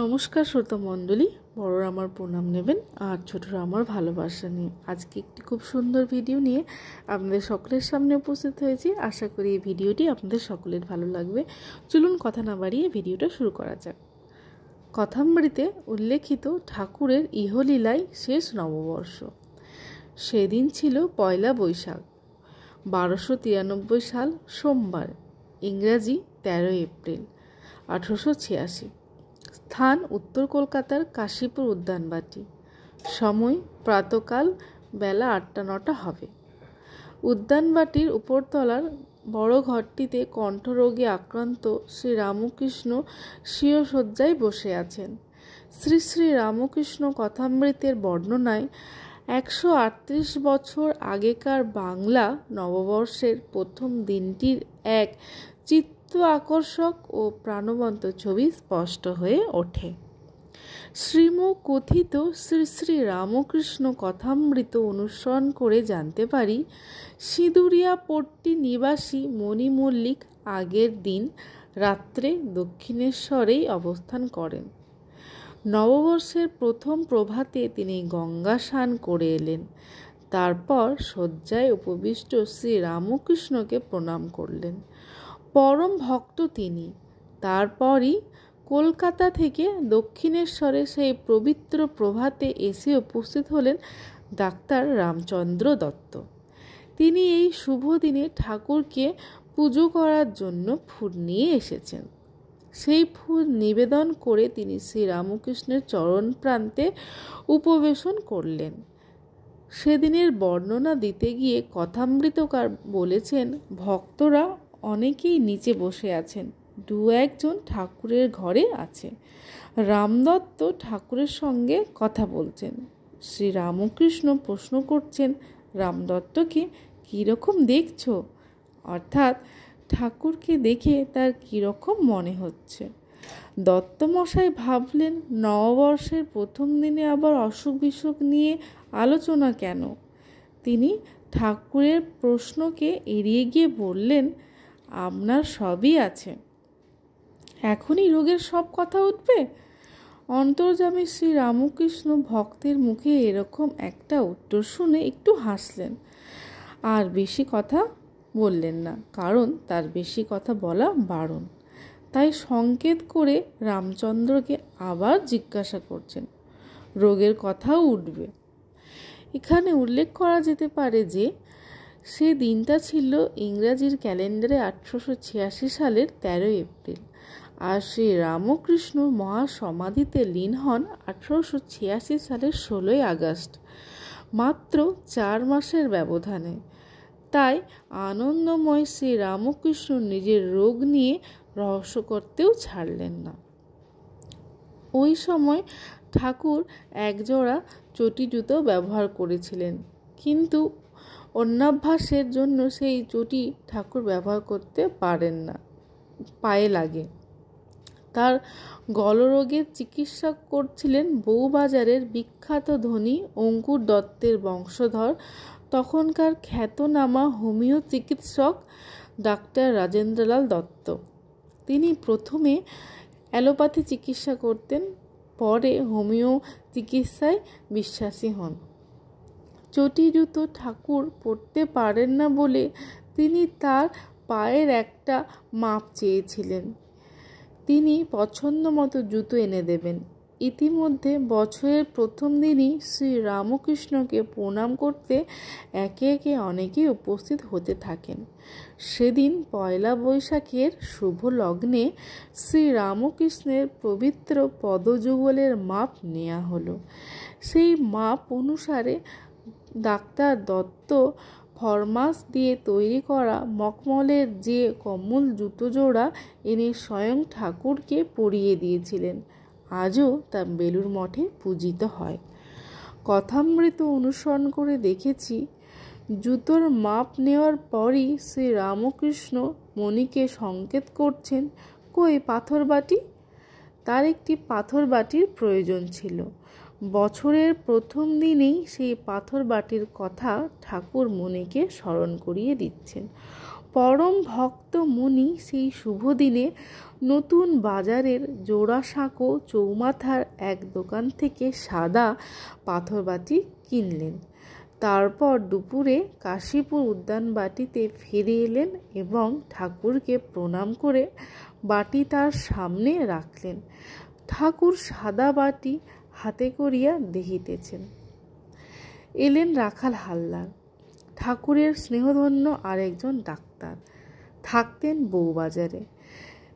নমস্কার শ্রোতা মণ্ডলী, বড়রা আমার প্রণাম নেবেন আর ছোটরা আমার ভালোবাসা নিয়ে আজকে একটি খুব সুন্দর ভিডিও নিয়ে আপনাদের সকলের সামনে উপস্থিত হয়েছি। আশা করি এই ভিডিওটি আপনাদের সকলের ভালো লাগবে। চলুন কথা না বাড়িয়ে ভিডিওটা শুরু করা যাক। কথামৃতে উল্লেখিত ঠাকুরের ইহলীলায় শেষ নববর্ষ। সেদিন ছিল পয়লা বৈশাখ, 1293 সাল সোমবার, ইংরাজি 13 এপ্রিল 1886। স্থান উত্তর কলকাতার কাশীপুর উদ্যানবাটি। সময় প্রাতকাল, বেলা 8টা-9টা হবে। উদ্যানবাটির উপরতলার বড় ঘরটিতে কণ্ঠরোগে আক্রান্ত শ্রী রামকৃষ্ণ স্বীয় শয্যায় বসে আছেন। শ্রী শ্রী রামকৃষ্ণ কথামৃতের বর্ণনায় 138 বছর আগেকার বাংলা নববর্ষের প্রথম দিনটির এক আকর্ষক ও প্রাণবন্ত ছবি স্পষ্ট হয়ে ওঠে। শ্রীমুখ কথিত শ্রী শ্রী রামকৃষ্ণ কথামৃত অনুসরণ করে জানতে পারি, সিঁদুরিয়া পট্টি নিবাসী মণি মল্লিক আগের দিন রাত্রে দক্ষিণেশ্বরেই অবস্থান করেন। নববর্ষের প্রথম প্রভাতে তিনি গঙ্গা স্নান করে এলেন। তারপর শয্যায় উপবিষ্ট শ্রী রামকৃষ্ণকে প্রণাম করলেন। পরম ভক্ত তিনি। তারপরই কলকাতা থেকে দক্ষিণেশ্বরে সেই পবিত্র প্রভাতে এসে উপস্থিত হলেন ডাক্তার রামচন্দ্র দত্ত। তিনি এই শুভ দিনে ঠাকুরকে পুজো করার জন্য ফুল নিয়ে এসেছেন। সেই ফুল নিবেদন করে তিনি শ্রী রামকৃষ্ণের চরণ প্রান্তে উপবেশন করলেন। সেদিনের বর্ণনা দিতে গিয়ে কথামৃতকার বলেছেন, ভক্তরা অনেকেই নিচে বসে আছেন, দু একজন ঠাকুরের ঘরে আছে। রামদত্ত ঠাকুরের সঙ্গে কথা বলছেন। শ্রী রামকৃষ্ণ প্রশ্ন করছেন, রামদত্তকে কীরকম দেখছো? অর্থাৎ ঠাকুরকে দেখে তার কীরকম মনে হচ্ছে। দত্তমশাই ভাবলেন, নববর্ষের প্রথম দিনে আবার অসুখ বিসুখ নিয়ে আলোচনা কেন? তিনি ঠাকুরের প্রশ্নকে এড়িয়ে গিয়ে বললেন, আপনার সবই আছে, এখনই রোগের সব কথা উঠবে? অন্তর্যামী শ্রী রামকৃষ্ণ ভক্তের মুখে এরকম একটা উত্তর শুনে একটু হাসলেন, আর বেশি কথা বললেন না, কারণ তার বেশি কথা বলা বারণ। তাই সংকেত করে রামচন্দ্রকে আবার জিজ্ঞাসা করছেন, রোগের কথাও উঠবে? এখানে উল্লেখ করা যেতে পারে যে সে দিনটা ছিল ইংরাজির ক্যালেন্ডারে 1886 সালের 13 এপ্রিল, আর শ্রী রামকৃষ্ণ মহাসমাধিতে লীন হন 1886 সালের 16 আগস্ট, মাত্র 4 মাসের ব্যবধানে। তাই আনন্দময় শ্রী রামকৃষ্ণ নিজের রোগ নিয়ে রহস্য করতেও ছাড়লেন না। ওই সময় ঠাকুর একজোড়া চটি জুতো ব্যবহার করেছিলেন, কিন্তু অন্যাভ্যাসের জন্য সেই চটি ঠাকুর ব্যবহার করতে পারেন না, পায়ে লাগে। তার গলরোগের চিকিৎসা করছিলেন বউবাজারের বিখ্যাত ধনী অঙ্কুর দত্তের বংশধর, তখনকার খ্যাতনামা হোমিও চিকিৎসক ডাক্তার রাজেন্দ্রলাল দত্ত। তিনি প্রথমে অ্যালোপ্যাথি চিকিৎসা করতেন, পরে হোমিও চিকিৎসায় বিশ্বাসী হন। চটি জুতো ঠাকুর পরতে পারেন না বলে তিনি তার পায়ের একটা মাপ চেয়েছিলেন। তিনি পছন্দ মতো জুতো এনে দেবেন। ইতিমধ্যে বছরের প্রথম দিনই শ্রী রামকৃষ্ণকে প্রণাম করতে একে একে অনেকেই উপস্থিত হতে থাকেন। সেদিন পয়লা বৈশাখের শুভ লগ্নে শ্রী রামকৃষ্ণের পবিত্র পদযুগলের মাপ নেওয়া হলো। সেই মাপ অনুসারে ডাক্তার দত্ত ফরমাস দিয়ে তৈরি করা মখমলের যে কমল জুতো জোড়া এনে স্বয়ং ঠাকুরকে পরিয়ে দিয়েছিলেন। আজও তা বেলুড় মঠে পূজিত হয়। কথামৃত অনুসরণ করে দেখেছি, জুতোর মাপ নেওয়ার পরই শ্রী রামকৃষ্ণ মণিকে সংকেত করছেন, কই পাথর বাটি? তার একটি পাথর বাটির প্রয়োজন ছিল। বছরের প্রথম দিনেই সেই পাথর বাটির কথা ঠাকুর মণিকে স্মরণ করিয়ে দিচ্ছেন। পরম ভক্ত মুনি সেই শুভ দিনে নতুন বাজারের জোড়াসাঁকো চৌমাথার এক দোকান থেকে সাদা পাথরবাটি কিনলেন। তারপর দুপুরে কাশীপুর উদ্যানবাটিতে ফিরে এলেন এবং ঠাকুরকে প্রণাম করে বাটি তার সামনে রাখলেন। ঠাকুর সাদা বাটি হাতে করিয়া দেখিতেছেন। এলেন রাখাল হালদার, ঠাকুরের স্নেহধন্য আরেকজন ডাক্তার, থাকতেন বউবাজারে।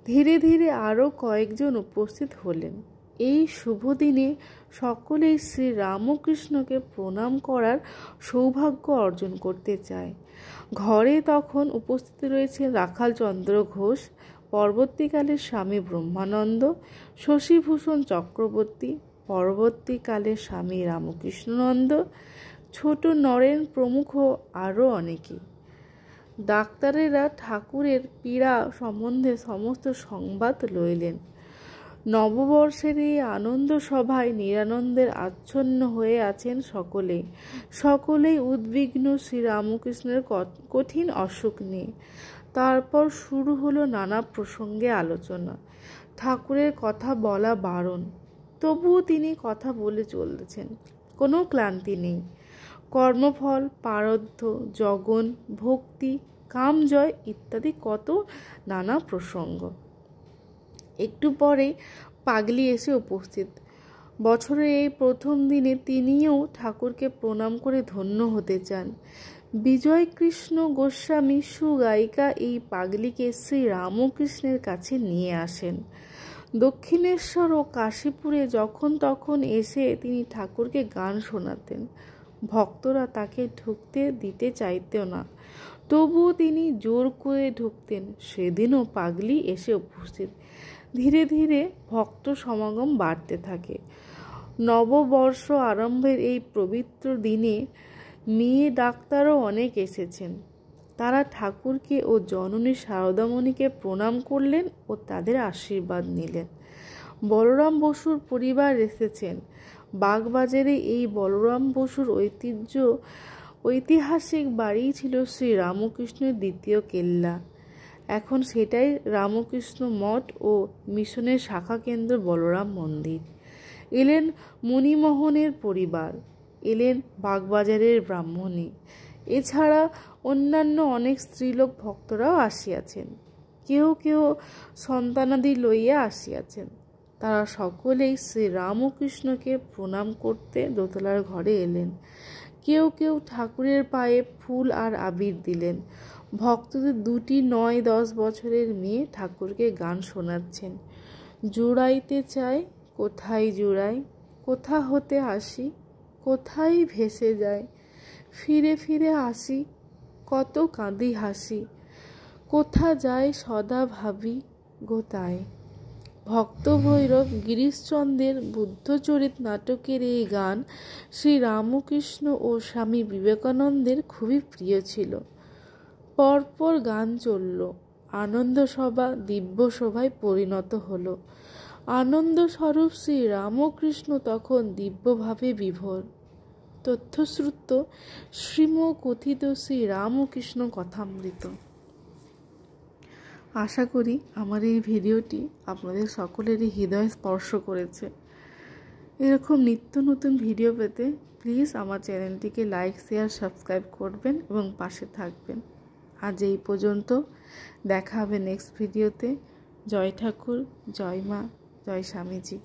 ধীরে ধীরে আরও কয়েকজন উপস্থিত হলেন। এই শুভ দিনে সকলেই শ্রী রামকৃষ্ণকে প্রণাম করার সৌভাগ্য অর্জন করতে চায়। ঘরে তখন উপস্থিত রয়েছে রাখাল চন্দ্র ঘোষ, পরবর্তীকালে স্বামী ব্রহ্মানন্দ, শশীভূষণ চক্রবর্তী, পরবর্তীকালে স্বামী রামকৃষ্ণনন্দ, ছোট নরেন প্রমুখ আরও অনেকেই। ডাক্তারেরা ঠাকুরের পীড়া সম্বন্ধে সমস্ত সংবাদ লইলেন। নববর্ষের এই আনন্দ সভায় নিরানন্দের আচ্ছন্ন হয়ে আছেন সকলেই উদ্বিগ্ন শ্রীরামকৃষ্ণের কঠিন অসুখ নিয়ে। তারপর শুরু হলো নানা প্রসঙ্গে আলোচনা। ঠাকুরের কথা বলা বারণ, তবুও তিনি কথা বলে চলতেছেন, কোনো ক্লান্তি নেই। কর্মফল, পারদ্ধ, জগন, ভক্তি, কামজয় ইত্যাদি কত নানা প্রসঙ্গ। একটু পরেই পাগলি এসে উপস্থিত। বছরের এই প্রথম দিনে তিনিও ঠাকুরকে প্রণাম করে ধন্য হতে চান। বিজয়কৃষ্ণ গোস্বামী সুগায়িকা এই পাগলিকে শ্রী রামকৃষ্ণের কাছে নিয়ে আসেন। দক্ষিণেশ্বর ও কাশীপুরে যখন তখন এসে তিনি ঠাকুরকে গান শোনাতেন। ভক্তরা তাকে ঢুকতে দিতে চাইতেও না, তবুও তিনি জোর করে ঢুকতেন। সেদিনও পাগলি এসে উপস্থিত। ধীরে ধীরে ভক্ত সমাগম বাড়তে থাকে। নববর্ষ আরম্ভের এই পবিত্র দিনে মেয়ে ডাক্তারও অনেক এসেছেন। তারা ঠাকুরকে ও জননী শারদামণিকে প্রণাম করলেন ও তাদের আশীর্বাদ নিলেন। বলরাম বসুর পরিবার এসেছেন। বাগবাজারে এই বলরাম বসুর ঐতিহাসিক বাড়ি ছিল শ্রী রামকৃষ্ণের দ্বিতীয় কেল্লা। এখন সেটাই রামকৃষ্ণ মঠ ও মিশনের শাখা কেন্দ্র বলরাম মন্দির। এলেন মণিমোহনের পরিবার, এলেন বাগবাজারের ব্রাহ্মণী, এছাড়া অন্যান্য অনেক স্ত্রীলোক ভক্তরাও আসিয়াছেন। কেউ কেউ সন্তানাদি লইয়া আসিয়াছেন। তারা সকলেই শ্রী রামকৃষ্ণকে প্রণাম করতে দোতলার ঘরে এলেন। কেউ কেউ ঠাকুরের পায়ে ফুল আর আবির দিলেন। ভক্তদের 2টি 9-10 বছরের মেয়ে ঠাকুরকে গান শোনাচ্ছেন। জুড়াইতে চাই কোথায় জুড়াই, কোথা হতে আসি কোথায় ভেসে যায়, ফিরে ফিরে আসি কত কাঁদি হাসি, কোথা যায় সদা ভাবি গোতায়। ভক্ত ভৈরব গিরিশচন্দ্রের বুদ্ধচরিত নাটকের এই গান শ্রী রামকৃষ্ণ ও স্বামী বিবেকানন্দের খুবই প্রিয় ছিল। পরপর গান চলল। আনন্দ সভা দিব্য সভায় পরিণত হল। আনন্দস্বরূপ শ্রী রামকৃষ্ণ তখন দিব্যভাবে বিভোর। তথ্যশ্রুত শ্রীম কথিত শ্রী রামকৃষ্ণ কথামৃত। আশা করি আমার এই ভিডিওটি আপনাদের সকলেরই হৃদয় স্পর্শ করেছে। এরকম নিত্য নতুন ভিডিও পেতে প্লিজ আমার চ্যানেলটিকে লাইক, শেয়ার, সাবস্ক্রাইব করবেন এবং পাশে থাকবেন। আজ এই পর্যন্ত, দেখা হবে নেক্সট ভিডিওতে। জয় ঠাকুর, জয় মা, জয় স্বামীজি।